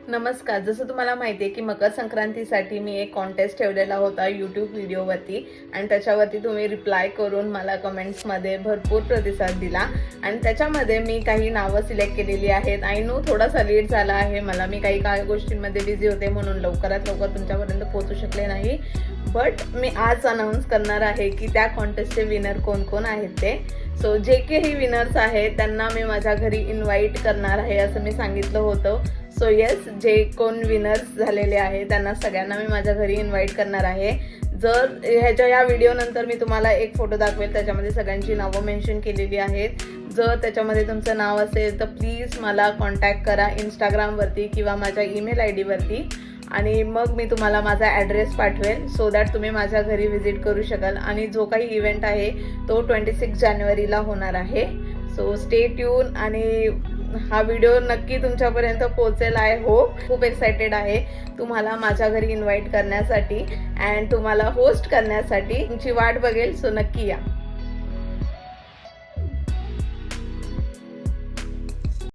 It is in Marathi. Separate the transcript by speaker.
Speaker 1: नमस्कार. जसं तुम्हाला माहिती आहे की मकर संक्रांतीसाठी मी एक कॉन्टेस्ट ठेवलेला होता यूट्यूब व्हिडिओवरती आणि त्याच्यावरती तुम्ही रिप्लाय करून मला कमेंट्समध्ये भरपूर प्रतिसाद दिला आणि त्याच्यामध्ये मी काही नावं सिलेक्ट केलेली आहेत. आय नो थोडासा लेट झाला आहे मला, मी काही गोष्टींमध्ये बिझी होते म्हणून लवकरात लवकर तुमच्यापर्यंत पोहोचू शकले नाही. बट मी आज अनाऊन्स करणार आहे की त्या कॉन्टेस्टचे विनर कोण कोण आहेत ते. सो जे काही विनर्स आहेत त्यांना मी माझ्या घरी इन्व्हाइट करणार आहे असं मी सांगितलं होतं. सो येस, जे कोण विनर्स झालेले आहे त्यांना सगळ्यांना मी माझ्या घरी इन्व्हाइट करणार आहे. जर ह्या व्हिडिओनंतर मी तुम्हाला एक फोटो दाखवेल, त्याच्यामध्ये सगळ्यांची नावं मेन्शन केलेली आहेत. जर त्याच्यामध्ये तुमचं नाव असेल तर प्लीज मला कॉन्टॅक्ट करा इंस्टाग्रामवरती किंवा माझ्या ईमेल आय डीवरती आणि मग मी तुम्हाला माझा ॲड्रेस पाठवेल सो दॅट तुम्ही माझ्या घरी व्हिजिट करू शकाल. आणि जो काही इव्हेंट आहे तो 26 जानेवारीला होणार आहे. सो स्टे ट्यून आणि हा व्हिडिओ नक्की तुमच्यापर्यंत पोहोचेल. I hope. खूप एक्सायटेड आहे तुम्हाला माझ्या घरी इन्व्हाइट करण्यासाठी अँड तुम्हाला होस्ट करण्यासाठी. तुमची वाट बघेल. सो नक्की या.